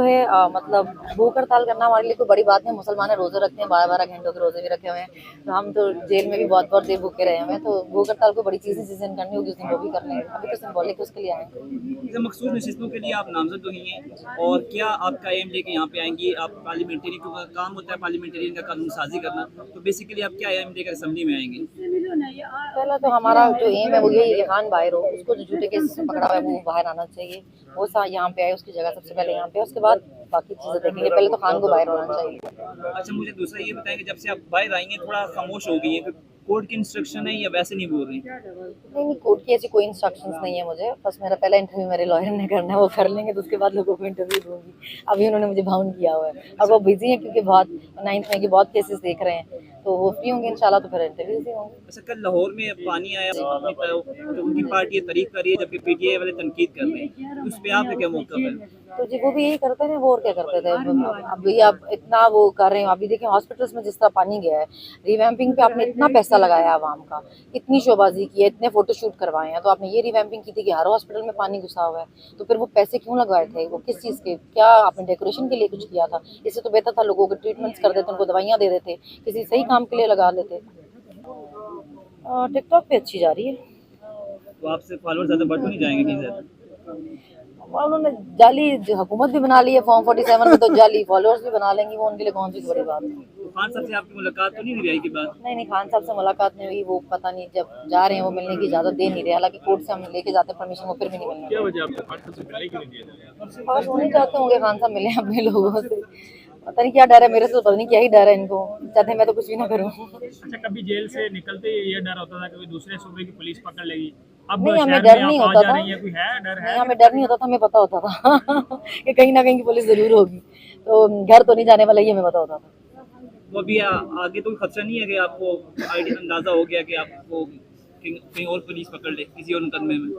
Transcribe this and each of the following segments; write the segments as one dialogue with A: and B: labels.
A: तो है मतलब भूख हड़ताल करना हमारे लिए कोई बड़ी बात नहीं। मुसलमान रोजे रखते हैं, 12-12 घंटों के रोजे भी रखे हुए हैं। तो हम तो जेल में भी बहुत बहुत देर भूखे रहे हुए हैं। तो भूख हड़ताल को बड़ी चीज़ है, जिस दिन करनी होगी उस दिन वो भी कर लेंगे। अभी तो सिंबॉलिक उसके लिए आए हैं।
B: मखसूस नशिस्तों के लिए आप नामजद हुई हैं और क्या आपका एम लेके यहाँ पे आएंगी? आप पार्लियामेंटेरियन का काम होता है, पार्लियामेंटेरियन का कानून साजी करना, तो बेसिकली आप क्या एम लेकर असेंबली में आएंगी?
A: पहला तो हमारा जो एम है वो यही है, खान बाहर हो, उसको जो झूठे केसेस में पकड़ा हुआ है वो बाहर आना चाहिए। वो यहाँ पे आए, उसकी जगह सबसे पहले यहाँ पे, उसके बाद बाकी चीजें देखेंगे। पहले तो खान को बाहर होना चाहिए।
B: अच्छा, मुझे दूसरा ये बताएं कि जब से आप बाहर आई हैं थोड़ा खामोश हो गई हैं, कोर्ट की इंस्ट्रक्शन है या वैसे नहीं बोल रही?
A: नहीं नहीं, कोर्ट की ऐसी कोई इंस्ट्रक्शंस नहीं है मुझे। बस मेरा पहला इंटरव्यू मेरे लॉयर ने करना है, वो कर लेंगे तो उसके बाद लोगों को इंटरव्यू दूंगी। अभी उन्होंने मुझे बाउंड किया हुआ है और वो बिजी है क्योंकि बहुत 9th में की बहुत केसेस देख रहे हैं। तो वो फ्री होंगे इंशाल्लाह तो फिर इंटरव्यूज ही होंगे।
B: अच्छा, कल लाहौर में पानी आया, अपनी जो उनकी पार्टी ये तारीफ कर रही है जबकि पीटीआई वाले तनकीद कर रहे हैं, उस पर आपका क्या मौक़िफ़ है?
A: तो जी वो भी यही करते हैं, वो और क्या करते थे। अभी आप इतना वो कर रहे हैं, अभी देखिए हॉस्पिटल्स में जिस तरह पानी गया है, रिवैम्पिंग पे आपने इतना पैसा लगाया आवाम का, इतनी शोबाजी की है, इतने फोटोशूट करवाए हैं, तो आपने ये रिवैम्पिंग की थी कि हर हॉस्पिटल में पानी घुसा हुआ है। तो फिर वो पैसे क्यों लगवाए थे? वो किस चीज़ के? क्या आपने डेकोरेशन के लिए कुछ किया था? इससे तो बेहतर था लोगों को ट्रीटमेंट्स कर देते, उनको दवाइयाँ दे देते, किसी सही काम के लिए लगा लेते। टिकटॉक पे अच्छी जा रही है।
B: तो आपसे फॉलोअर ज़्यादा बढ़ तो नहीं जाएंगे कहीं ज़्यादा?
A: और उन्होंने जाली हुकूमत भी बना ली है, फॉर्म 47 में तो जाली फॉलोअर्स भी बना लेंगी वो, उनके लिए कौन सी बड़ी बात है।
B: तो खान साहब से आपकी मुलाकात तो नहीं हुई रिहाई के बाद?
A: नहीं नहीं, खान साहब से मुलाकात नहीं हुई। वो पता नहीं, जब जा रहे हैं वो मिलने की इजाजत दे नहीं रहे। हालांकि कोर्ट से हम लेके जाते हैं परमिशन, वो फिर भी नहीं मिलने।
B: क्या वजह आपको खान साहब से मिलने क्यों नहीं दिया?
A: खास वो नहीं चाहते होंगे खान साहब मिले अपने लोगों से। पता नहीं क्या डर है, मेरे से तो पता नहीं क्या ही डर है इनको। चाहते मैं तो कुछ भी ना करूँ।
C: अच्छा, कभी जेल से निकलते ही ये डर होता था कि दूसरे सूबे की पुलिस पकड़ लेगी, अब
A: नहीं, हमें
C: शहर
A: डर
C: में
A: नहीं
C: आप आ
A: होता
C: जा
A: था।
C: रही है, कोई है डर
A: नहीं,
C: है?
A: हमें डर नहीं होता था, हमें पता होता था कि कहीं ना कहीं की पुलिस जरूर होगी। तो घर तो नहीं जाने वाला, ये हमें पता होता था।
B: तो अभी आगे तो खतरा नहीं है कि आपको आइडिया अंदाजा हो गया कि आपको कहीं कहीं और पुलिस पकड़ ले किसी और मुकदमे में?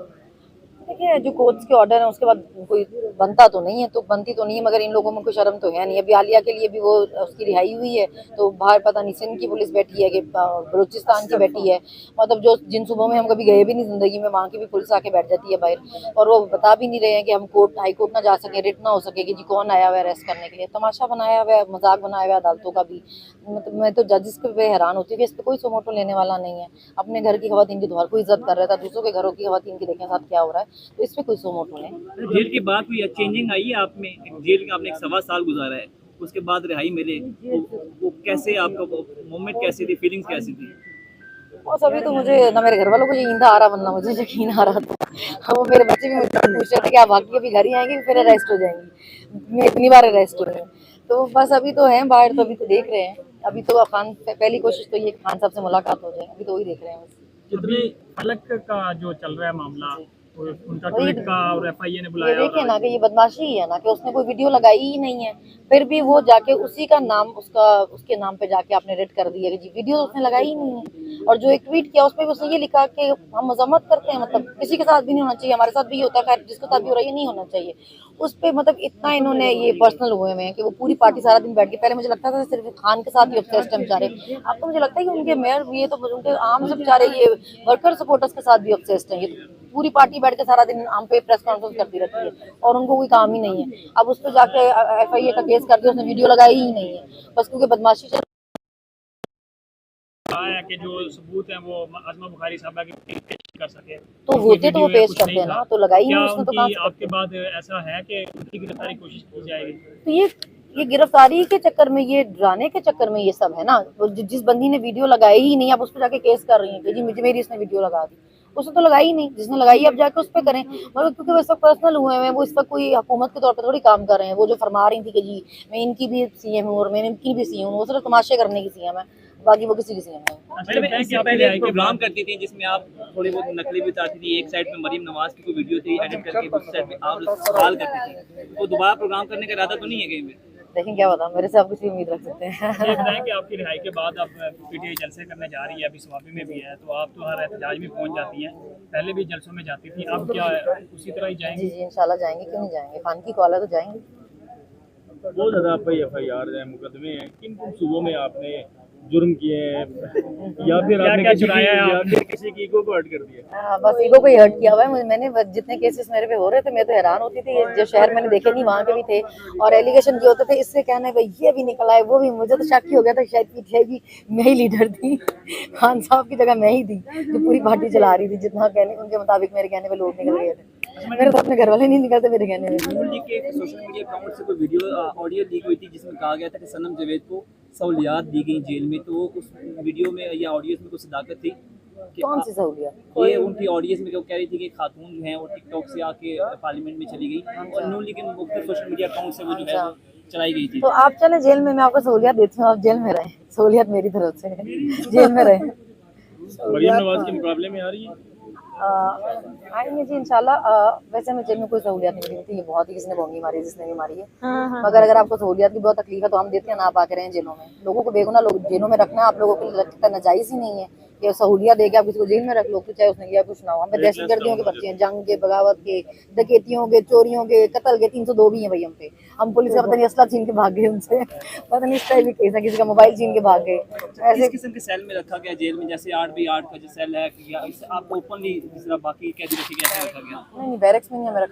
A: देखिए जो कोर्ट्स के ऑर्डर है उसके बाद कोई बनता तो नहीं है, तो बनती तो नहीं है, मगर इन लोगों में कोई शर्म तो है नहीं। अभी आलिया के लिए भी वो उसकी रिहाई हुई है, तो बाहर पता नहीं सिंध की पुलिस बैठी है कि बलूचिस्तान की बैठी है। मतलब जो जिन सूबों में हम कभी गए भी नहीं जिंदगी में, वहाँ की भी पुलिस आके बैठ जाती है बाहर, और वो बता भी नहीं रहे हैं कि हम कोर्ट हाई कोर्ट ना जा सके, रिट ना हो सके कि जी कौन आया हुआ है अरेस्ट करने के लिए। तमाशा बनाया हुआ है, मजाक बनाया हुआ है अदालतों का भी। मतलब मैं तो जजेस पे हैरान होती हूँ कि इस पर कोई सोमोटो लेने वाला नहीं है। अपने घर की खवातीन की तो हर कोई इज्जत कर रहा था, दूसरों के घरों की खवातीन की देखें साथ क्या हो रहा है। तो इस पे कोई सोमोटो नहीं।
B: जेल की बात हुई है, चेंजिंग आई है आप में? जेल का आपने एक 1.25 साल गुजारा है, उसके बाद रिहाई मिले, वो कैसे आपका मोमेंट कैसी थी, फीलिंग्स कैसी थी?
A: और सभी तो मुझे ना मेरे घर वालों को यकीन था आ रहा, वरना मुझे यकीन आ रहा था। हाँ, वो मेरे बच्चे भी मुझसे पूछ रहे थे कि आप बाकी अभी घर ही आएंगे फिर अरेस्ट हो जाएंगी। मैं इतनी बार अरेस्ट हुई हूँ। तो बस अभी तो है बाहर, तो अभी तो देख रहे हैं। अभी तो खान पहली कोशिश तो ये खान साहब से मुलाकात हो जाए, अभी तो वही देख रहे हैं बस।
C: अभी फलक का जो चल रहा है मामला,
A: जी।
C: तो उनका
A: वही
C: ट्वीट का और एफआईए ने
A: ये
C: बुलाया,
A: देखिए
C: और
A: ना कि ये बदमाशी ही है ना कि उसने कोई वीडियो लगाई ही नहीं है, फिर भी वो जाके उसी का नाम उसका उसके नाम पे जाके आपने रेड कर दिया कि जी वीडियो तो उसने लगाई ही नहीं है। और जो एक ट्वीट किया उसमें भी उसने ये लिखा कि हम मजम्मत करते हैं, मतलब किसी के साथ भी नहीं होना चाहिए, हमारे साथ भी ये होता है, खैर जिसके साथ भी हो रहा है ये नहीं होना चाहिए। उस पे मतलब इतना इन्होंने ये पर्सनल हुए हैं कि वो पूरी पार्टी सारा दिन बैठ के, पहले मुझे लगता था सिर्फ खान के साथ ही ऑब्सेस्ड है बेचारे, अब तो मुझे लगता है कि उनके मेयर ये तो उनके आम से बेचारे ये वर्कर सपोर्टर्स के साथ भी ऑब्सेस्ड है। ये तो पूरी पार्टी बैठ के सारा दिन आम पे प्रेस कॉन्फ्रेंस करती रहती है और उनको कोई काम ही नहीं है। अब उस पर जाके एफआईए का केस कर दिया, उसने वीडियो लगाई ही नहीं है, बस क्योंकि बदमाशी चल।
C: कहा है कि जो सबूत हैं वो आजमा बुखारी साहबा की पेश कर सके,
A: तो
C: और कोई
A: होते तो वो
C: वीडियो या
A: पेश
C: कुछ
A: करते
C: नहीं
A: हैं
C: था।
A: ना, तो लगाई
C: क्या
A: नहीं उसने, तो कहाँ
C: उनकी
A: से
C: आपके
A: करते।
C: बाद ऐसा है कि उनकी गिरफ्तारी की कोशिश की जाएगी?
A: तो ये गिरफ्तारी के चक्कर में, ये डराने के चक्कर में ये सब है ना। वो जिस बंदी ने वीडियो लगाई ही नहीं, आप उस पर जाके केस कर रही हैं कि जी मुझे मेरी इसने वीडियो लगा दी। उसने तो लगाई ही नहीं, जिसने लगाई अब जाके उस पर करें। मगर क्योंकि वो इस वक्त पर्सनल हुए हैं, वो इस वक्त कोई हुकूमत के तौर पर थोड़ी काम कर रहे हैं। वो जो फरमा रही थी कि जी मैं इनकी भी सीएम हूँ और मैं इनकी भी सीएम हूँ, वो सिर्फ तमाशे करने की सीएम है, बाकी वो किसी की सीएम नहीं।
C: अच्छा,
B: मैडम, इससे पहले एक प्रोग्राम करती थी जिसमें आप थोड़ी बहुत नकली भी उतारती थी, एक साइड में मरीम नवाज की कोई वीडियो थी एडिट करके, दूसरी साइड में आप सवाल करती थी, तो दोबारा प्रोग्राम करने का इरादा तो नहीं है कहीं पे?
A: लेकिन क्या बताऊँ, मेरे से आप कुछ भी उम्मीद रख सकते
C: ये
A: हैं।
C: बताएं कि आपकी रिहाई के बाद अब पीटीआई जलसे करने जा रही है, अभी स्वाबी में भी है, तो आप तो हर एहतजाज में पहुंच जाती हैं, पहले भी जलसों में जाती थी, अब क्या उसी तरह ही
A: जी
C: जाएंगी?
A: जी इंशाल्लाह जाएंगे, क्यों नहीं जाएंगे, खान की कॉल है तो जाएंगे।
D: बहुत ज़्यादा आप पे एफ आई आर है, मुकदमे हैं, किन किन सूबों में आपने जुर्म किए हैं या फिर आपने
C: क्या
D: किसी की
C: चुराया है
D: या
C: आपने?
D: फिर किसी की ईगो को हर्ट कर दिया?
A: बस ईगो को ही हर्ट किया हुआ है मैंने। बस जितने केसेस मेरे पे हो रहे थे मैं तो हैरान होती थी, जो शहर मैंने देखे नहीं वहाँ के भी थे और एलिगेशन जो होते थे, इससे कहना है भाई ये भी निकला है वो भी। मुझे तो शक ही हो गया था शायद पीछे भी मैं ही लीडर थी, खान साहब की जगह मैं ही थी जो पूरी पार्टी चला रही थी। जितना कहने उनके मुताबिक मेरे कहने पे लोग निकल गए थे, मेरे तो अपने घर वाले नहीं निकलते मेरे कहने में।
B: नून लीग के सोशल मीडिया अकाउंट से कोई वीडियो ऑडियो लीक हुई थी जिसमें कहा गया था कि सनम जावेद को सहूलियात दी गई जेल में, तो उस वीडियो में या ऑडियो में कुछ सदाकत थी कि
A: कौन सी सहूलियत?
B: ये उनकी ऑडियंस में वो कह रही थी कि खातून जो है वो टिकटॉक से आके पार्लियामेंट में चली गई और नून लीग के मुख्तलिफ सोशल मीडिया अकाउंट से वो जो है वो चलाई गई थी।
A: तो आप चले जेल में, मैं आपको सहूलियत देती हूँ, आप जेल में रहें, सहूलियत मेरी तरफ से है, जेल में रहें।
D: मरियम नवाज के मुकाबले में आ रही है?
A: आएंगे जी इंशाल्लाह। वैसे मैं जेल में कोई सहूलियत नहीं मिलती, ये बहुत ही किसी ने बोंगी मारी है, जिसने भी मारी है। मगर अगर आपको सहूलियत की बहुत तकलीफ है तो हम देते हैं ना, आप आके रहें जेलों में। लोगों को बेगुनाह लोग जेलों में रखना आप लोगों के लिए लगता है नाजायज ही नहीं है। ये सहूलियत दे के आप किसी को जेल में रख लो, तो चाहे उसने किया कुछ ना हो। हम पे दहशतगर्दियों के पर्चे हैं, जंग के, बगावत के, डकैतियों के, चोरियों के, कत्ल के, 302 भी हैं भाई हम पे। हम पुलिस का पता नहीं असला छीन के भाग गए उनसे, पता नहीं इस टाइप भी केस है, किसी का मोबाइल छीन के भाग गए ऐसे।
B: इस किस्म के सेल में रखा गया जेल में, जैसे 8x8 का जो सेल है, या इस आप ओपनली जिस तरह बाकी कैदी रखे गए ऐसे रखा गया?
A: नहीं बैरक्स में नहीं हमें रखा।